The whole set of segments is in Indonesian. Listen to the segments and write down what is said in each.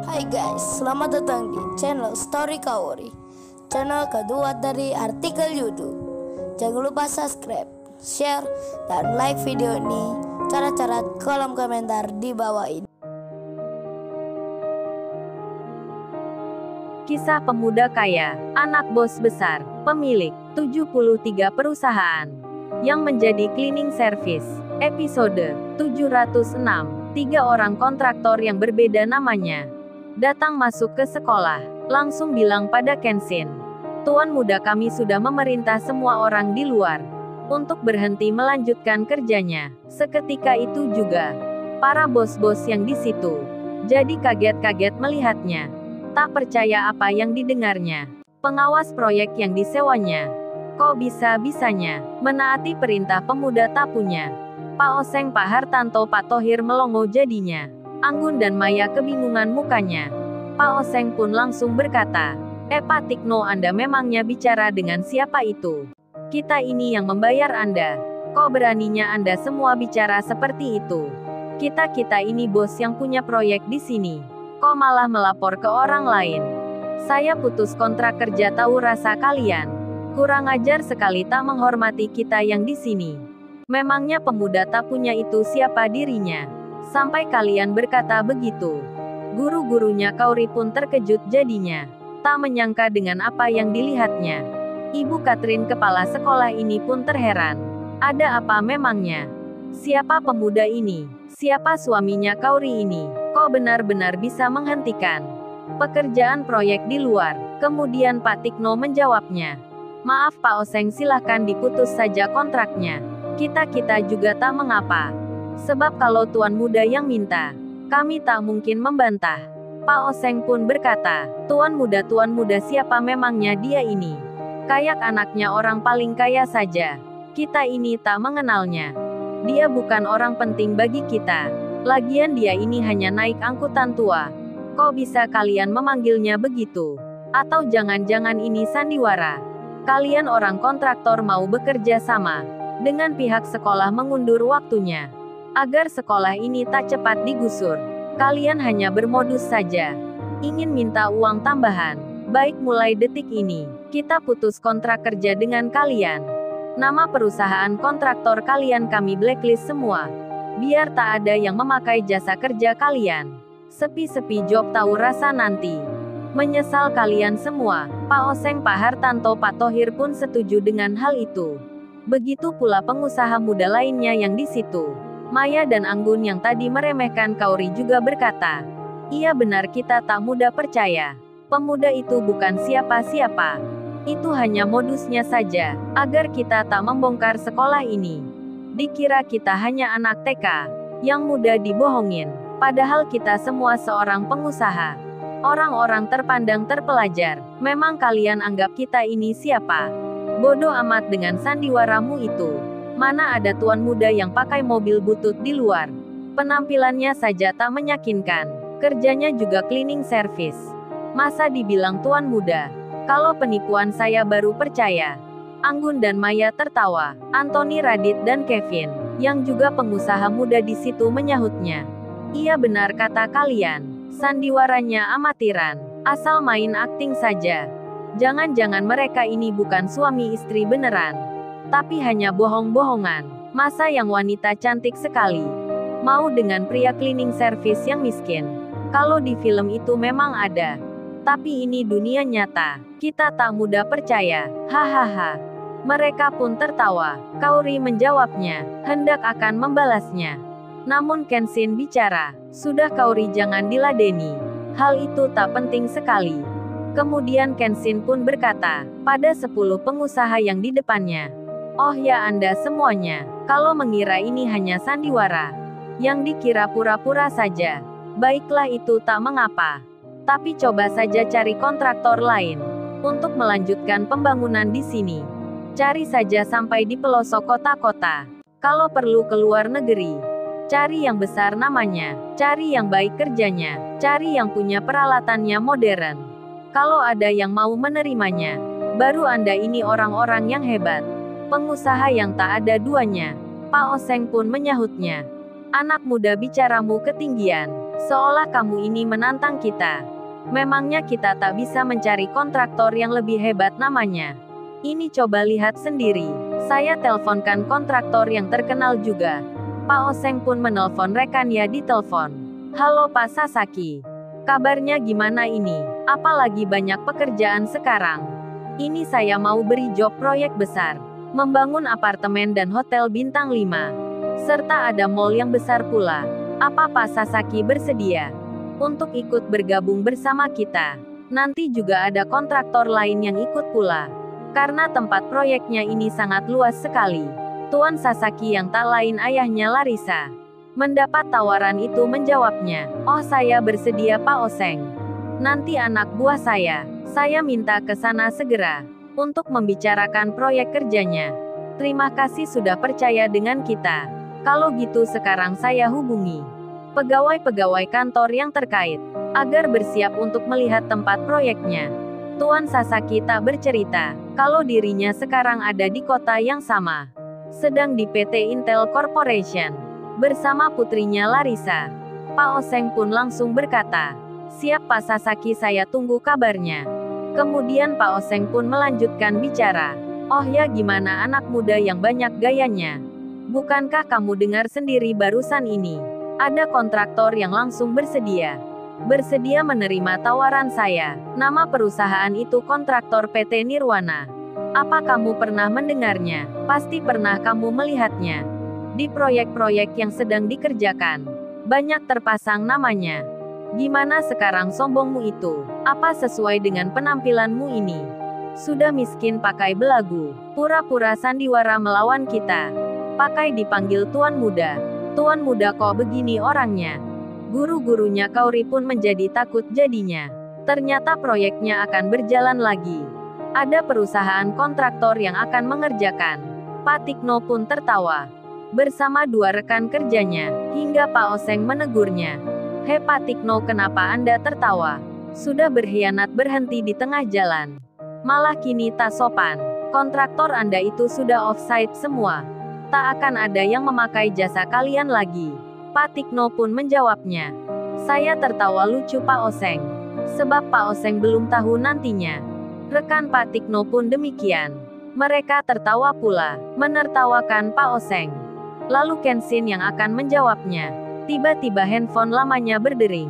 Hai guys, selamat datang di channel Story Kaori, channel kedua dari artikel YouTube. Jangan lupa subscribe, share, dan like video ini. Cara-cara kolom komentar di bawah ini. Kisah pemuda kaya, anak bos besar, pemilik 73 perusahaan, yang menjadi cleaning service. Episode 706. 3 orang kontraktor yang berbeda namanya datang masuk ke sekolah, langsung bilang pada Kenshin, "Tuan muda, kami sudah memerintah semua orang di luar untuk berhenti melanjutkan kerjanya." Seketika itu juga para bos-bos yang di situ jadi kaget-kaget melihatnya, tak percaya apa yang didengarnya. Pengawas proyek yang disewanya kok bisa-bisanya menaati perintah pemuda tak punya Pak Oseng, Pak Hartanto, Pak Thohir melongo jadinya. Anggun dan Maya kebingungan mukanya. Pak Oseng pun langsung berkata, Pak Tikno, Anda memangnya bicara dengan siapa itu? Kita ini yang membayar Anda. Kok beraninya Anda semua bicara seperti itu? Kita ini bos yang punya proyek di sini. Kok malah melapor ke orang lain? Saya putus kontrak kerja, tahu rasa kalian? Kurang ajar sekali, tak menghormati kita yang di sini. Memangnya pemuda tak punya itu siapa dirinya? Sampai kalian berkata begitu. Guru-gurunya Kaori pun terkejut jadinya. Tak menyangka dengan apa yang dilihatnya. Ibu Katrin, kepala sekolah ini pun terheran. Ada apa memangnya? Siapa pemuda ini? Siapa suaminya Kaori ini? Kok benar-benar bisa menghentikan pekerjaan proyek di luar? Kemudian Pak Tikno menjawabnya, "Maaf Pak Oseng, silahkan diputus saja kontraknya. Kita juga tak mengapa. Sebab kalau tuan muda yang minta, kami tak mungkin membantah." Pak Oseng pun berkata, tuan muda siapa memangnya dia ini? Kayak anaknya orang paling kaya saja. Kita ini tak mengenalnya. Dia bukan orang penting bagi kita. Lagian dia ini hanya naik angkutan tua. Kok bisa kalian memanggilnya begitu? Atau jangan-jangan ini sandiwara? Kalian orang kontraktor mau bekerja sama dengan pihak sekolah mengundur waktunya agar sekolah ini tak cepat digusur. Kalian hanya bermodus saja, ingin minta uang tambahan. Baik, mulai detik ini kita putus kontrak kerja dengan kalian. Nama perusahaan kontraktor kalian kami blacklist semua, biar tak ada yang memakai jasa kerja kalian. Sepi-sepi job, tahu rasa nanti menyesal kalian semua. Pak Oseng, Pak Hartanto, Pak Thohir pun setuju dengan hal itu. Begitu pula pengusaha muda lainnya yang di situ. Maya dan Anggun yang tadi meremehkan Kaori juga berkata, "Iya benar, kita tak mudah percaya. Pemuda itu bukan siapa-siapa. Itu hanya modusnya saja, agar kita tak membongkar sekolah ini. Dikira kita hanya anak TK, yang mudah dibohongin. Padahal kita semua seorang pengusaha. Orang-orang terpandang terpelajar. Memang kalian anggap kita ini siapa? Bodoh amat dengan sandiwaramu itu. Mana ada tuan muda yang pakai mobil butut di luar. Penampilannya saja tak meyakinkan. Kerjanya juga cleaning service. Masa dibilang tuan muda? Kalau penipuan saya baru percaya." Anggun dan Maya tertawa. Anthony, Radit dan Kevin, yang juga pengusaha muda di situ, menyahutnya. "Iya benar kata kalian. Sandiwaranya amatiran. Asal main akting saja. Jangan-jangan mereka ini bukan suami istri beneran, tapi hanya bohong-bohongan. Masa yang wanita cantik sekali mau dengan pria cleaning service yang miskin? Kalau di film itu memang ada, tapi ini dunia nyata. Kita tak mudah percaya. Hahaha." Mereka pun tertawa. Kaori menjawabnya, hendak akan membalasnya. Namun Kenshin bicara, "Sudah Kaori, jangan diladeni. Hal itu tak penting sekali." Kemudian Kenshin pun berkata pada 10 pengusaha yang di depannya, "Oh ya Anda semuanya, kalau mengira ini hanya sandiwara, yang dikira pura-pura saja, baiklah itu tak mengapa. Tapi coba saja cari kontraktor lain untuk melanjutkan pembangunan di sini. Cari saja sampai di pelosok kota-kota. Kalau perlu ke luar negeri. Cari yang besar namanya, cari yang baik kerjanya, cari yang punya peralatannya modern. Kalau ada yang mau menerimanya, baru Anda ini orang-orang yang hebat. Pengusaha yang tak ada duanya." Pak Oseng pun menyahutnya, "Anak muda, bicaramu ketinggian. Seolah kamu ini menantang kita. Memangnya kita tak bisa mencari kontraktor yang lebih hebat namanya? Ini coba lihat sendiri. Saya teleponkan kontraktor yang terkenal juga. Pak Oseng pun menelpon rekannya di telepon. Halo Pak Sasaki. Kabarnya gimana ini? Apalagi banyak pekerjaan sekarang. Ini saya mau beri job proyek besar. Membangun apartemen dan hotel bintang 5. Serta ada mall yang besar pula. Apa Pak Sasaki bersedia untuk ikut bergabung bersama kita? Nanti juga ada kontraktor lain yang ikut pula. Karena tempat proyeknya ini sangat luas sekali. Tuan Sasaki yang tak lain ayahnya Larissa. Mendapat tawaran itu menjawabnya, "Oh saya bersedia Pak Oseng. Nanti anak buah saya minta ke sana segera. Untuk membicarakan proyek kerjanya. Terima kasih sudah percaya dengan kita. Kalau gitu sekarang saya hubungi pegawai-pegawai kantor yang terkait. Agar bersiap untuk melihat tempat proyeknya." Tuan Sasaki tak bercerita, kalau dirinya sekarang ada di kota yang sama. Sedang di PT Intel Corporation. Bersama putrinya Larissa. Pak Oseng pun langsung berkata, "Siap Pak Sasaki, saya tunggu kabarnya." Kemudian Pak Oseng pun melanjutkan bicara. "Oh ya, gimana anak muda yang banyak gayanya? Bukankah kamu dengar sendiri barusan ini? Ada kontraktor yang langsung bersedia menerima tawaran saya. Nama perusahaan itu kontraktor PT Nirwana. Apa kamu pernah mendengarnya? Pasti pernah kamu melihatnya. Di proyek-proyek yang sedang dikerjakan. Banyak terpasang namanya. Gimana sekarang sombongmu itu? Apa sesuai dengan penampilanmu ini? Sudah miskin pakai belagu. Pura-pura sandiwara melawan kita. Pakai dipanggil Tuan Muda. Tuan Muda kok begini orangnya?" Guru-gurunya Kaori pun menjadi takut jadinya. Ternyata proyeknya akan berjalan lagi. Ada perusahaan kontraktor yang akan mengerjakan. Pak Tikno pun tertawa. Bersama dua rekan kerjanya, hingga Pak Oseng menegurnya. "Hei Pak Tikno, kenapa Anda tertawa? Sudah berkhianat berhenti di tengah jalan. Malah kini tak sopan. Kontraktor Anda itu sudah offside semua. Tak akan ada yang memakai jasa kalian lagi." Pak Tikno pun menjawabnya. Saya tertawa lucu Pak Oseng. Sebab Pak Oseng belum tahu nantinya. Rekan Pak Tikno pun demikian. Mereka tertawa pula, menertawakan Pak Oseng. Lalu Kenshin yang akan menjawabnya. Tiba-tiba handphone lamanya berdering.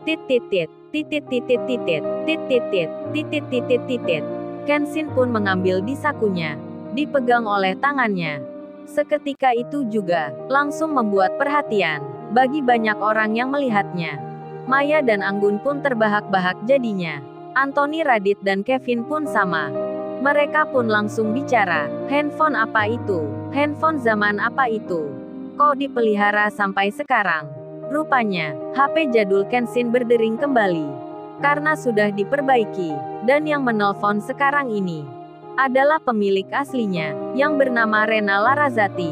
Tit-tit-tit, titit-titit-titit, tit-tit-tit, titit-titit-titit. Kenshin pun mengambil di sakunya. Dipegang oleh tangannya. Seketika itu juga, langsung membuat perhatian, bagi banyak orang yang melihatnya. Maya dan Anggun pun terbahak-bahak jadinya. Anthony, Radit dan Kevin pun sama. Mereka pun langsung bicara, handphone apa itu? Handphone zaman apa itu? Kok dipelihara sampai sekarang? Rupanya, HP jadul Kenshin berdering kembali. Karena sudah diperbaiki, dan yang menelpon sekarang ini adalah pemilik aslinya, yang bernama Rena Larazati,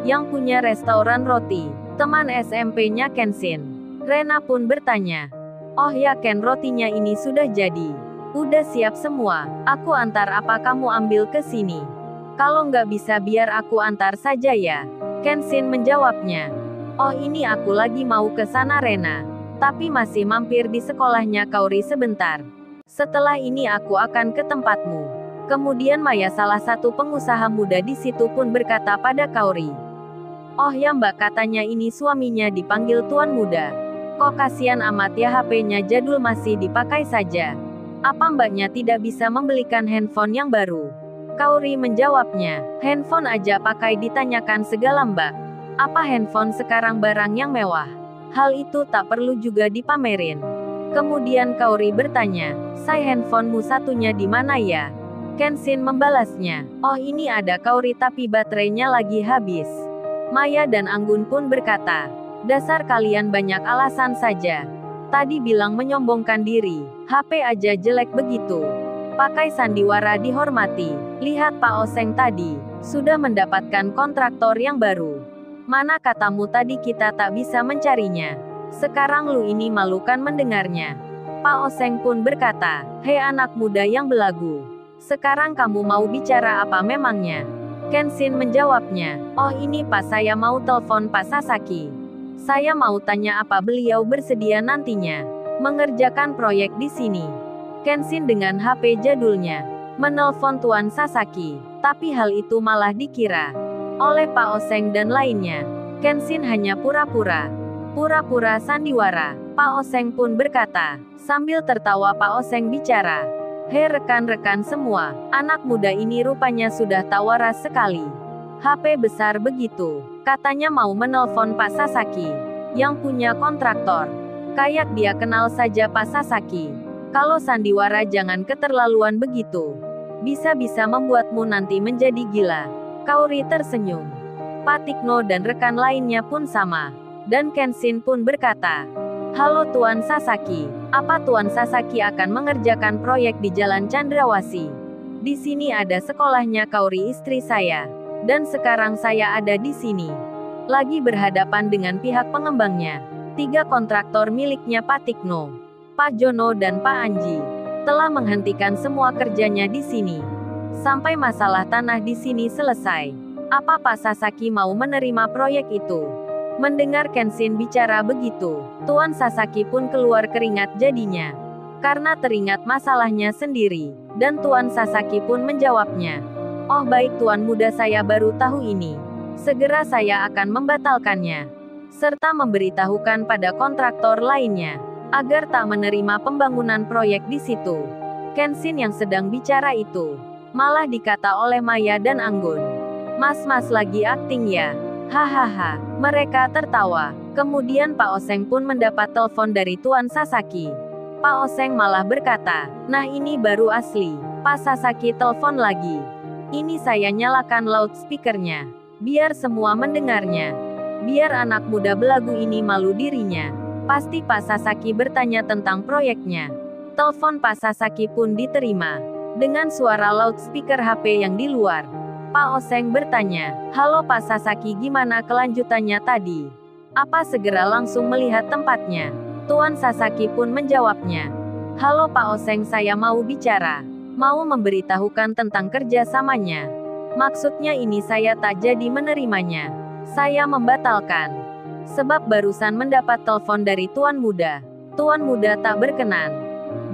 yang punya restoran roti, teman SMP-nya Kenshin. Rena pun bertanya, "Oh ya Ken, rotinya ini sudah jadi? Udah siap semua, aku antar apa kamu ambil ke sini? Kalau nggak bisa biar aku antar saja ya." Kenshin menjawabnya, "Oh ini aku lagi mau ke sana Rena. Tapi masih mampir di sekolahnya Kaori sebentar. Setelah ini aku akan ke tempatmu." Kemudian Maya, salah satu pengusaha muda di situ pun berkata pada Kaori, "Oh ya Mbak, katanya ini suaminya dipanggil Tuan Muda. Kok kasihan amat ya, HP-nya jadul masih dipakai saja. Apa Mbaknya tidak bisa membelikan handphone yang baru?" Kaori menjawabnya, "Handphone aja pakai ditanyakan segala Mbak. Apa handphone sekarang barang yang mewah? Hal itu tak perlu juga dipamerin." Kemudian Kaori bertanya, "Say, handphonemu satunya di mana ya?" Kenshin membalasnya, "Oh ini ada Kaori, tapi baterainya lagi habis." Maya dan Anggun pun berkata, "Dasar kalian banyak alasan saja. Tadi bilang menyombongkan diri, HP aja jelek begitu. Pakai sandiwara dihormati. Lihat Pak Oseng tadi, sudah mendapatkan kontraktor yang baru. Mana katamu tadi kita tak bisa mencarinya. Sekarang lu ini malukan mendengarnya." Pak Oseng pun berkata, "Hei anak muda yang belagu. Sekarang kamu mau bicara apa memangnya?" Kenshin menjawabnya, "Oh ini Pak, saya mau telepon Pak Sasaki. Saya mau tanya apa beliau bersedia nantinya mengerjakan proyek di sini. Kenshin dengan HP jadulnya menelpon Tuan Sasaki, tapi hal itu malah dikira oleh Pak Oseng dan lainnya. Kenshin hanya pura-pura sandiwara. Pak Oseng pun berkata, sambil tertawa. Pak Oseng bicara, "Hei rekan-rekan semua, anak muda ini rupanya sudah tahu waras sekali. HP besar begitu, katanya mau menelpon Pak Sasaki, yang punya kontraktor. Kayak dia kenal saja Pak Sasaki. Kalau sandiwara jangan keterlaluan begitu. Bisa-bisa membuatmu nanti menjadi gila." Kaori tersenyum. Pak Tikno dan rekan lainnya pun sama. Dan Kenshin pun berkata, "Halo Tuan Sasaki, apa Tuan Sasaki akan mengerjakan proyek di Jalan Chandrawasih? Di sini ada sekolahnya Kaori istri saya. Dan sekarang saya ada di sini. Lagi berhadapan dengan pihak pengembangnya. 3 kontraktor miliknya Pak Tikno, Pak Jono dan Pak Anji telah menghentikan semua kerjanya di sini. Sampai masalah tanah di sini selesai. Apa Pak Sasaki mau menerima proyek itu?" Mendengar Kenshin bicara begitu, Tuan Sasaki pun keluar keringat jadinya. Karena teringat masalahnya sendiri. Dan Tuan Sasaki pun menjawabnya, "Oh baik Tuan muda, saya baru tahu ini. Segera saya akan membatalkannya. Serta memberitahukan pada kontraktor lainnya agar tak menerima pembangunan proyek di situ." Kenshin yang sedang bicara itu malah dikata oleh Maya dan Anggun, "Mas-mas lagi akting ya?" Hahaha, mereka tertawa. Kemudian Pak Oseng pun mendapat telepon dari Tuan Sasaki. Pak Oseng malah berkata, "Nah ini baru asli." Pak Sasaki telepon lagi. "Ini saya nyalakan loudspeakernya, biar semua mendengarnya. Biar anak muda belagu ini malu dirinya." Pasti Pak Sasaki bertanya tentang proyeknya. Telepon Pak Sasaki pun diterima dengan suara loudspeaker HP yang di luar. Pak Oseng bertanya, "Halo Pak Sasaki, gimana kelanjutannya tadi? Apa segera langsung melihat tempatnya?" Tuan Sasaki pun menjawabnya, "Halo Pak Oseng, saya mau bicara. Mau memberitahukan tentang kerjasamanya. Maksudnya ini saya tak jadi menerimanya. Saya membatalkan. Sebab barusan mendapat telepon dari Tuan Muda. Tuan Muda tak berkenan.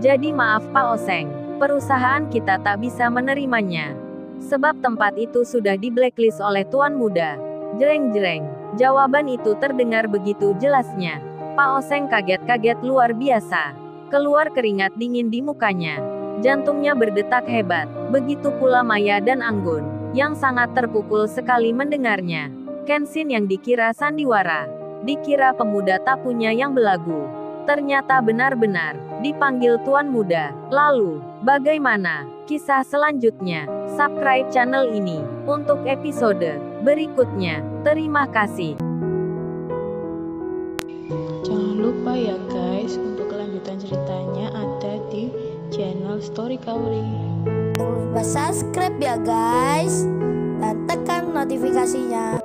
Jadi maaf Pak Oseng, perusahaan kita tak bisa menerimanya. Sebab tempat itu sudah di blacklist oleh Tuan Muda." Jreng-jreng. Jawaban itu terdengar begitu jelasnya. Pak Oseng kaget-kaget luar biasa. Keluar keringat dingin di mukanya. Jantungnya berdetak hebat. Begitu pula Maya dan Anggun, yang sangat terpukul sekali mendengarnya. Kenshin yang dikira sandiwara, dikira pemuda tak punya yang belagu, ternyata benar-benar dipanggil Tuan Muda. Lalu, bagaimana kisah selanjutnya? Subscribe channel ini untuk episode berikutnya. Terima kasih. Jangan lupa ya guys, untuk kelanjutan ceritanya ada di channel Story Kaori. Jangan lupa subscribe ya guys, dan tekan notifikasinya.